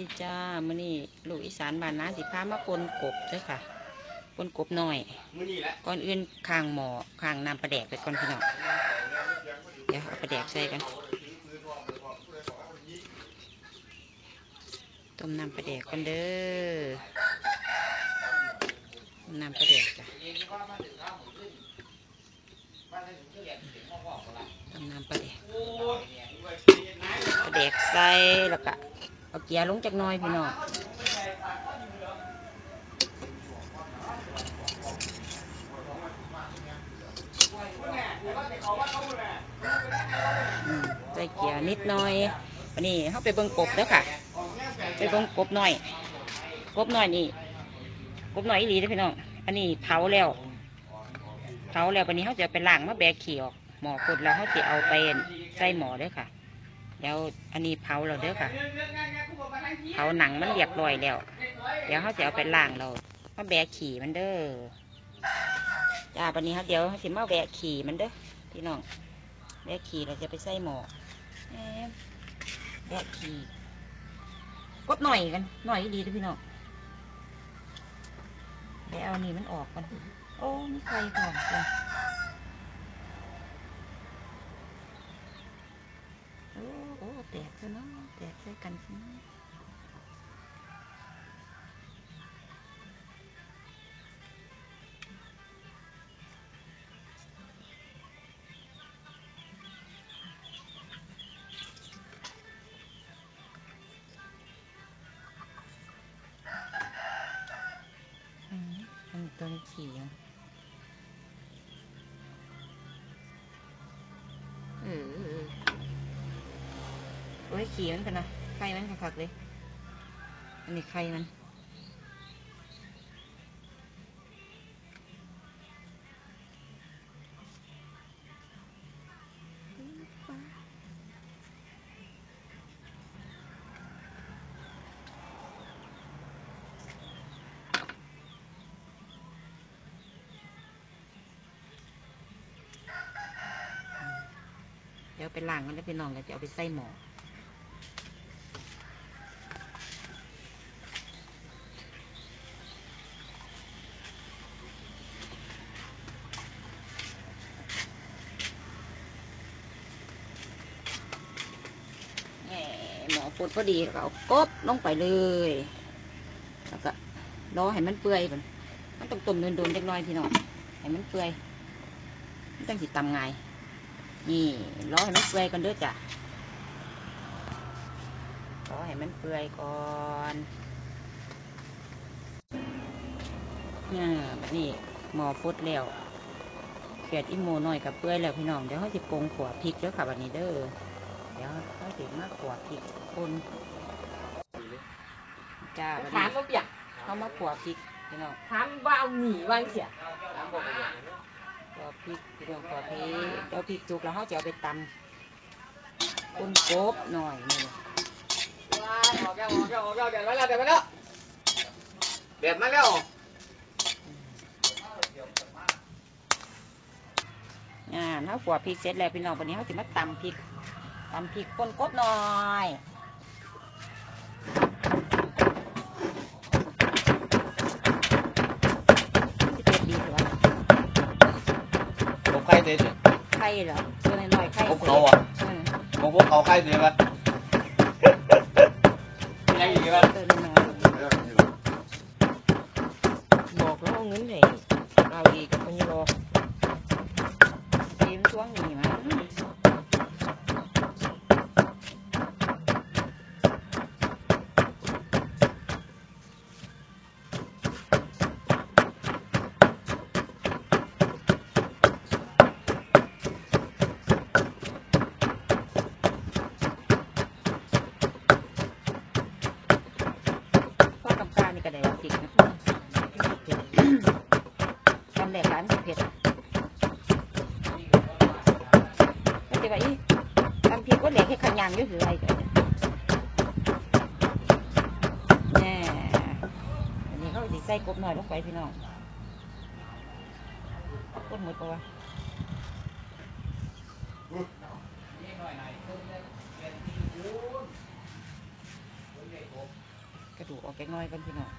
ดีจ้ามื้อนี้ลูกอีสานบ้านนาสิพามาปนกบเด้อค่ะปนกบหน่อยก่อนอื่นข้างหม้อข้างน้ำปลาแดกไปก่อนพี่น้องเดี๋ยวเอาปลาแดกใส่กันต้มน้ำปลาแดกก่อนเด้อน้ำปลาแดกจ้ะต้มน้ำปลาแดกปลาแดกใส่แล้วก็เอาเกลือลงจากน้อยพี่น้องใส่เกลือนิดหน่อยวันนี้เขาไปเบิ่งกบแล้วค่ะไปเบิ่งกบหน่อยนี่กบหน่อยอีหลีเด้อพี่น้องอันนี้เผาแล้ววันนี้เขาจะไปล้างมาแบกขี้ออกหม้อขุดแล้วเขาจะเอาไปใส่หม้อเด้อค่ะแล้วอันนี้เผาเราเด้อค่ะเผาหนังมันเรียบร้อยแล้วเดี๋ยวเขาจะเอาไปล้างเรามาแบกขี้มันเด้อจ้าวันนี้เขาเดี๋ยวสิมาแบกขี้มันเด้อพี่น้องแบกขี้เราจะไปใส่หม้อแบกขี้กดหน่อยกันหน่อยดีเด้อพี่น้องแบกเอานี่มันออกกันโอ้มีไข่ก่อนโอ้แตกซะเนาะแตกใส่กันซะตัวนี้ขี่โอ้ยขี่มันกันนะไข่มันคักๆเลยอันนี้ไข่มันเดี๋ยวไปล้างกันแล้วไปนอนแล้วจะเอาไปใส่หม้อหม้อปุดพอดีเอากบลงไปเลยแล้วก็รอให้มันเปื่อยก่อนมันต้องต้มโดนๆเล็กน้อยพี่น้องให้มันเปื่อยมันต้องสิตำไงนี่รอให้มันเปื่อยก่อนเด้อจ้ะรอให้มันเปื่อยก่อนแบบนี้หม้อฟุดแล้วเขียดอิโมหน่อยกับเปื่อยแล้วพี่น้องเดี๋ยวเขาจะปรุงขัวพริกแล้วค่ะแบบนี้เด้อเดี๋ยวเขาจะมาขัวพริกคนจ้าแบบนี้เขามาขัวพริกพี่น้องถามว่าเอาหนีวันเสียขัวพริกพี่น้องขัวพริกเดี๋ยวพริกจุกแล้วเขาจะเอาไปตำคนกบหน่อยนี่ออกแล้วเดือดมาแล้วเถ้าขัวพริกเสร็จแล้วพี่น้องวันนี้เขาจะมาตำพริกคนกบหน่อยไข่เด็ดไข่เหรอตัวน้อยๆไข่พวกเขาอ่ะพวกเขาไข่เด็ดปะยังอีกปะบอกแล้วเงินเลยเอาอีกคนยี่บอกทีมช่วงนี้มั้งก็ได้พริกนะตำแหลกร้านเผ็ดก็จะว่าอีตำพริกก็แหลกให้ขันยางเยอะหรืออะไรกันแน่อันนี้เขาจะใส่กบหน่อยลงไปพี่น้องกบหมดปะวะ ระดูกออกแกน้อยกันพี่น้อง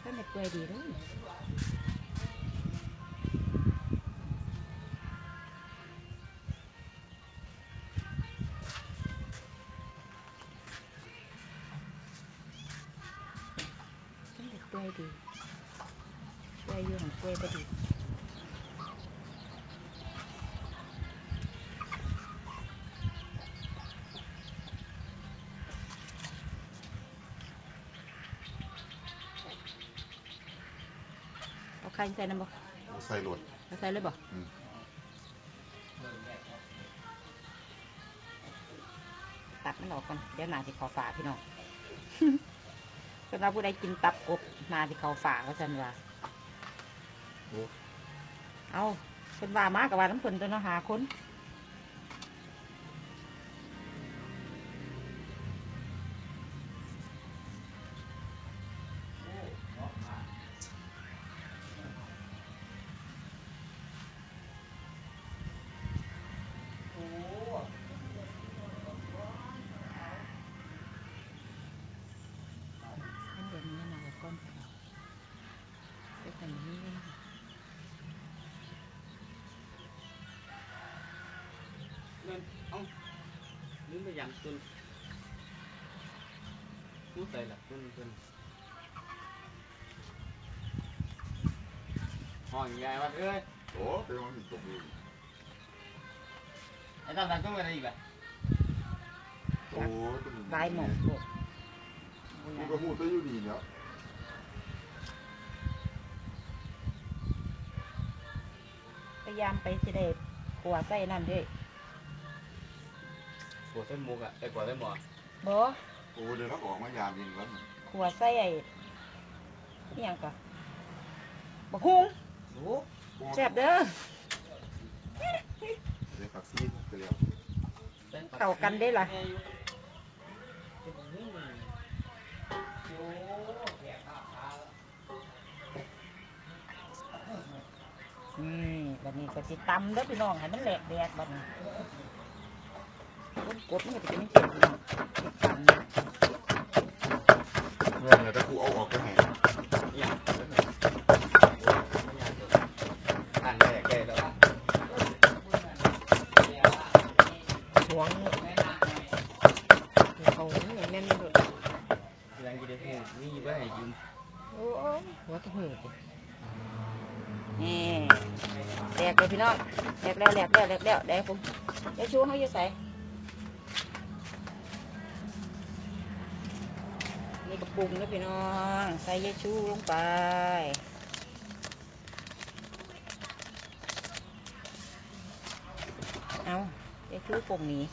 ถ้าไม่เปื่อยดีเลยถ้าไม่เปื่อยดีเปื่อยอยู่ของเปื่อยก็ดีเอาไข่ใส่น้ำบ่ ใส่รถ เอาใส่เลยบ่ตัดมันออกก่อนเดี๋ยวหนาสิขอฝาพี่น้อง สำหรับผู้ใดกินตับกบหนาสิเขาฝาก็ฉันว่าเอาเป็นว่ามากกับว่าน้ำฝนตัวเนาะหาคนเดี๋ยวนี้มาก้อนเป็นแบบนี้เลยนะคะ เอ้าลืมไปยังจนพูดใส่ละจนห้องใหญ่วัดเอ้ย โอ้เป็นมันมีตกอยู่ ไอ้ตอนนั้นก็ไม่ได้อีกอ่ะ โอ้เป็น ลายหมอกพวก มันก็พูดได้อยู่ดีเนี่ย พยายามไปสิได้ขัวใส่นั่นด้วย ปวดเส้นมุกอ่ะไอ้ปวดเส้นหมอ บ่ โอ้เดี๋ยวเราออกมายามยิงแล้ว ขัวใส่ไอ้นี่ยังก่อนบักฮุ้ง โอ้ แซ่บเด้อ เดี๋ยวผักซีไปแล้ว เข้ากันได้ล่ะนี่บัดนี้ก็สิตำเด้อพี่น้องให้มันแหลกแดกบัดนี้ต้นกบมันก็จะเป็นจังซี่พี่น้องสิตำ เมื่อเนี่ยถ้ากูเอาออกก็ไหน ยังอ่านได้แก่แล้ว หวงเขาอย่างแน่นเลย ยังกินได้แค่นี่ไม่ให้กิน โอ้หัวกระหืด นี่แหลกเลยพี่น้องแหลกแล้วแหลกแล้วแหลกแล้วเดี๋ยวผมเดี๋ยวชูเขาจะใส่นี่กระปุกนะพี่น้องใส่ยาชูลงไปเอายาชูปงนี้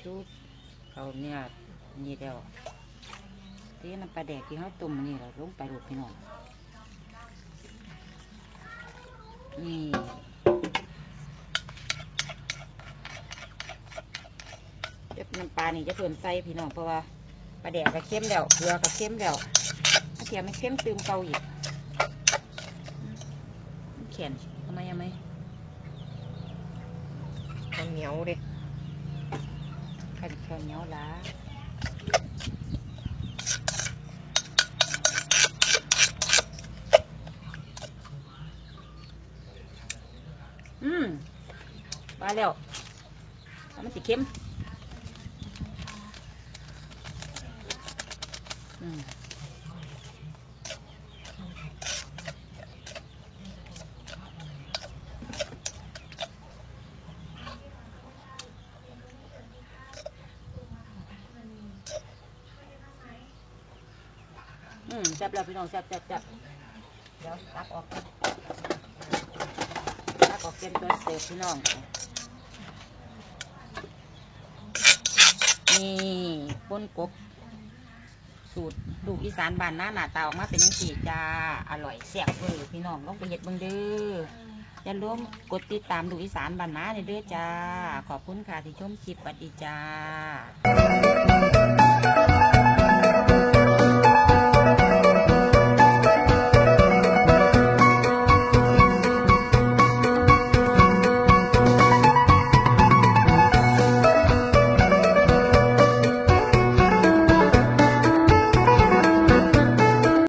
ชุบเขาเนี่ยนี่เดียวที่น้ำปลาแดกที่เขาตุ่มนี่เราลงไปหลุดพี่น้องนี่เจ็บน้ำปลานี่จะเพิ่มใส่พี่น้องเพราะว่าปลาแดกก็เค็มแล้วเกลือก็เค็มแล้วถ้าเทียมไม่เค็มตืมเกาอีกเขียนทำไมยังไง มันเหนียวเด้ ขันข้าวเหนียวล้าปลาแล้วมันสิเค็มจับแล้วพี่น้องจับเดี๋ยวตักออกเตรียมตัวเสิร์ฟพี่น้องนี่ป่นกบสูตรลูกอีสานบ้านหน้าตาออกมาเป็นยังสีจ้าอร่อยแซ่บเวอร์พี่น้องลองไปเฮ็ดเบิ่งเด้ออย่าลืมกดติดตามลูกอีสานบ้านหน้าเด้อจ้าขอบคุณค่ะที่ชมคลิปสวัสดีจ้า